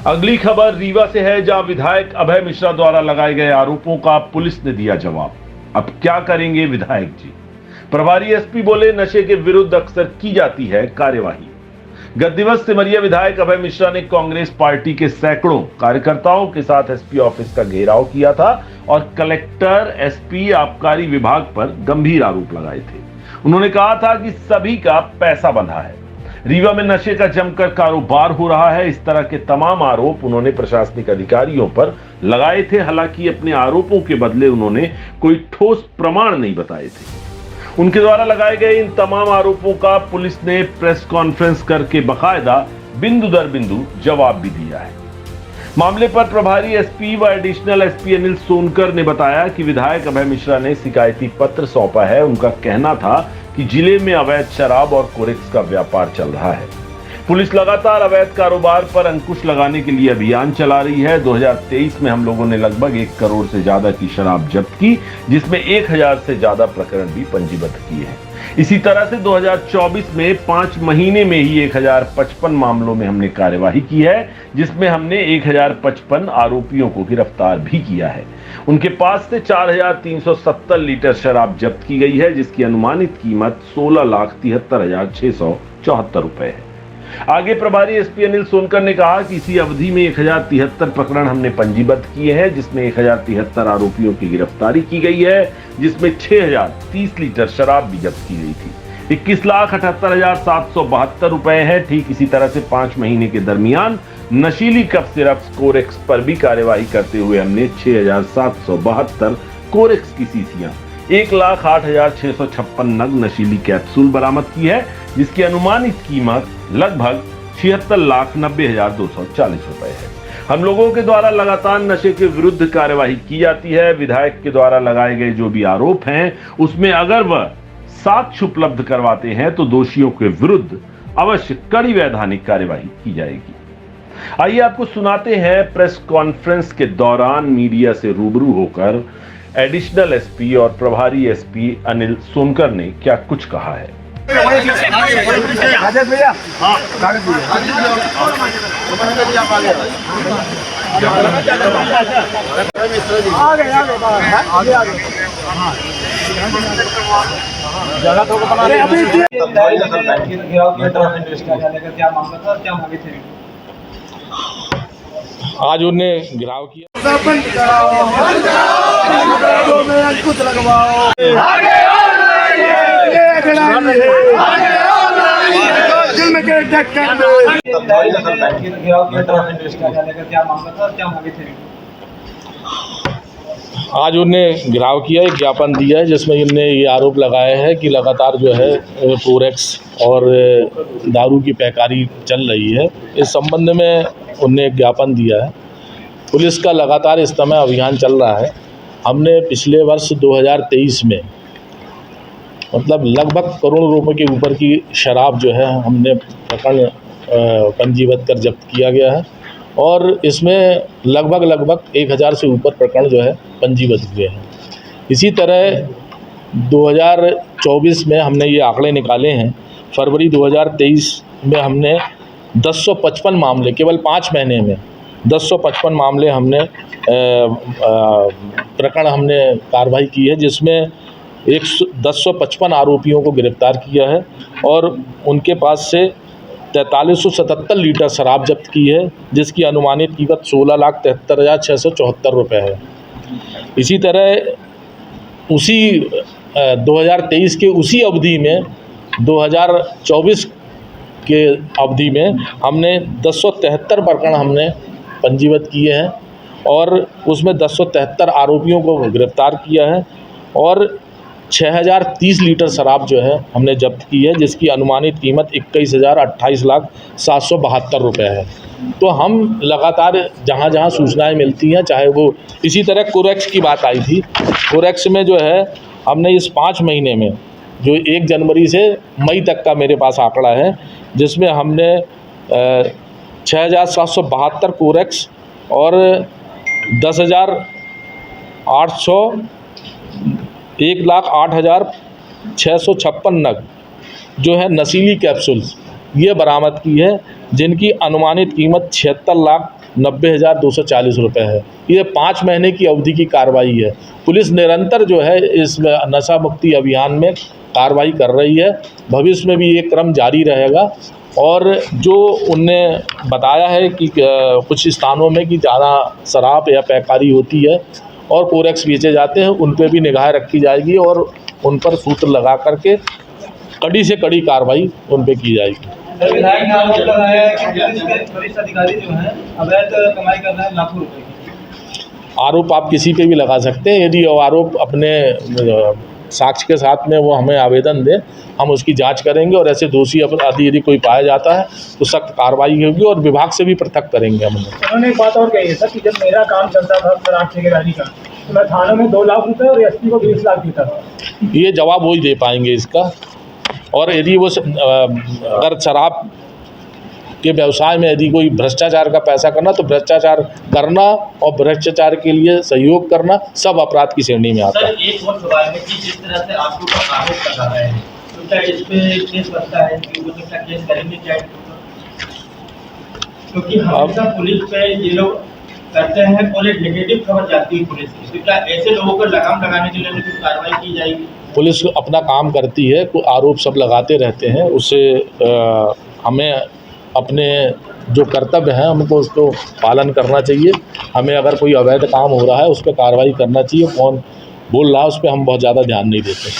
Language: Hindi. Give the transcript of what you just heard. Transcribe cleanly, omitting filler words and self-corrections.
अगली खबर रीवा से है, जहां विधायक अभय मिश्रा द्वारा लगाए गए आरोपों का पुलिस ने दिया जवाब। अब क्या करेंगे विधायक जी? प्रभारी एसपी बोले, नशे के विरुद्ध अक्सर की जाती है कार्यवाही। गत दिवस सिमरिया विधायक अभय मिश्रा ने कांग्रेस पार्टी के सैकड़ों कार्यकर्ताओं के साथ एसपी ऑफिस का घेराव किया था और कलेक्टर, एसपी, आबकारी विभाग पर गंभीर आरोप लगाए थे। उन्होंने कहा था कि सभी का पैसा बंधा है, रीवा में नशे का जमकर कारोबार हो रहा है। इस तरह के तमाम आरोप उन्होंने प्रशासनिक अधिकारियों पर लगाए थे। हालांकि अपने आरोपों के बदले उन्होंने कोई ठोस प्रमाण नहीं बताए थे। उनके द्वारा लगाए गए इन तमाम आरोपों का पुलिस ने प्रेस कॉन्फ्रेंस करके बकायदा बिंदु दर बिंदु जवाब भी दिया है। मामले पर प्रभारी एसपी व एडिशनल एसपी अनिल सोनकर ने बताया कि विधायक अभय मिश्रा ने शिकायती पत्र सौंपा है। उनका कहना था कि जिले में अवैध शराब और कोरेक्स का व्यापार चल रहा है। पुलिस लगातार अवैध कारोबार पर अंकुश लगाने के लिए अभियान चला रही है। 2023 में हम लोगों ने लगभग 1 करोड़ से ज्यादा की शराब जब्त की, जिसमें 1000 से ज्यादा प्रकरण भी पंजीबद्ध किए हैं। इसी तरह से 2024 में 5 महीने में ही 1055 मामलों में हमने कार्यवाही की है, जिसमें हमने 1055 आरोपियों को गिरफ्तार भी किया है। उनके पास से 4370 लीटर शराब जब्त की गई है, जिसकी अनुमानित कीमत 16,73,674 रुपए है। आगे प्रभारी एसपी अनिल सोनकर ने कहा कि इसी अवधि में 1073 प्रकरण हमने पंजीबद्ध किए हैं, जिसमें 1073 आरोपियों की गिरफ्तारी की गई है, जिसमें 6030 लीटर शराब भी जब्त की गई थी। 21,78,772 रुपए है। ठीक इसी तरह से 5 महीने के दरमियान नशीली कफ सिरप कोरेक्स पर भी कार्यवाही करते हुए हमने 6772 कोरेक्स की शीशियां, 1,08,656 नग नशीली कैप्सूल बरामद की है, जिसकी अनुमानित कीमत लगभग 76,90,240 रुपए है। हम लोगों के द्वारा लगातार नशे के विरुद्ध कार्यवाही की जाती है। विधायक के द्वारा लगाए गए जो भी आरोप हैं, उसमें अगर वह साक्ष्य उपलब्ध करवाते हैं तो दोषियों के विरुद्ध अवश्य कड़ी वैधानिक कार्यवाही की जाएगी। आइए आपको सुनाते हैं प्रेस कॉन्फ्रेंस के दौरान मीडिया से रूबरू होकर एडिशनल एसपी और प्रभारी एसपी अनिल सोनकर ने क्या कुछ कहा है। आज उन्हें गिराव किया। आज उन्हें गिराव किया, एक ज्ञापन दिया है जिसमें इनने ये आरोप लगाया है कि लगातार जो है कोरेक्स और दारू की पैकारी चल रही है। इस संबंध में उनने एक ज्ञापन दिया है। पुलिस का लगातार इस समय अभियान चल रहा है। हमने पिछले वर्ष 2023 में मतलब लगभग करोड़ रुपए के ऊपर की शराब जो है हमने प्रकरण पंजीबद्ध कर जब्त किया गया है और इसमें लगभग 1000 से ऊपर प्रकरण जो है पंजीबद्ध हुए हैं। इसी तरह 2024 में हमने ये आंकड़े निकाले हैं। फरवरी 2023 में हमने 1055 मामले, केवल 5 महीने में 1055 मामले हमने प्रकरण हमने कार्रवाई की है, जिसमें 1055 आरोपियों को गिरफ्तार किया है और उनके पास से 4377 लीटर शराब जब्त की है, जिसकी अनुमानित कीमत 16,73,674 रुपये है। इसी तरह उसी 2023 के उसी अवधि में 2024 के अवधि में हमने 1073 प्रकरण हमने पंजीबद्ध किए हैं और उसमें 1073 आरोपियों को गिरफ्तार किया है और 6030 लीटर शराब जो है हमने जब्त की है, जिसकी अनुमानित कीमत 21,28,772 रुपये है। तो हम लगातार जहाँ जहाँ सूचनाएं मिलती हैं, चाहे वो इसी तरह कोरेक्स की बात आई थी, कोरेक्स में जो है हमने इस 5 महीने में जो 1 जनवरी से मई तक का मेरे पास आंकड़ा है, जिसमें हमने 6772 कोरेक्स और 1,08,656 नग जो है नशीली कैप्सूल्स ये बरामद की है, जिनकी अनुमानित कीमत 76,00,00 90,240 रुपये है। ये 5 महीने की अवधि की कार्रवाई है। पुलिस निरंतर जो है इस नशा मुक्ति अभियान में कार्रवाई कर रही है। भविष्य में भी ये क्रम जारी रहेगा। और जो उनने बताया है कि कुछ स्थानों में कि ज़्यादा शराब या पैकारी होती है और कोरेक्स बेचे जाते हैं, उन पे भी निगाह रखी जाएगी और उन पर सूत्र लगा करके कड़ी से कड़ी कार्रवाई उन पे की जाएगी। विधायक ने आरोप लगाया है कि पुलिस के वरिष्ठ अधिकारी जो हैं अवैध कमाई कर रहे हैं लाखों रुपए की। आरोप आप किसी पे भी लगा सकते हैं। यदि वो आरोप अपने साक्ष्य के साथ में वो हमें आवेदन दें, हम उसकी जांच करेंगे और ऐसे दोषी अपराधी यदि कोई पाया जाता है तो सख्त कार्रवाई होगी और विभाग से भी पृथक करेंगे हम। उन्होंने एक बात और कही है सर कि जब मेरा काम चलता था शराब ठेकेदारी का तो मैं थानों में 2 लाख रुपए और एसपी को 20 लाख देता था। ये जवाब वही दे पाएंगे इसका। और यदि वो अगर शराब के व्यवसाय में यदि कोई भ्रष्टाचार का पैसा करना तो भ्रष्टाचार करना और भ्रष्टाचार के लिए सहयोग करना सब अपराध की श्रेणी में आता है। सर एक और सवाल है कि जिस तरह से आपको आरोप लगा रहे हैं तो क्या इस पे केस बनता है कि वो क्या केस करेंगे क्या? क्योंकि हमेशा पुलिस पे ये लोग करते हैं और एक नेगेटिव खबर जाती है पुलिस की, तो क्या ऐसे लोगों को लगाम लगाने के लिए कुछ कार्रवाई की जाएगी? पुलिस अपना काम करती है, आरोप सब लगाते रहते हैं। उससे हमें अपने जो कर्तव्य हैं हमको उसको पालन करना चाहिए। हमें अगर कोई अवैध काम हो रहा है उस पर कार्रवाई करना चाहिए। कौन बोल रहा है उस पर हम बहुत ज़्यादा ध्यान नहीं देते।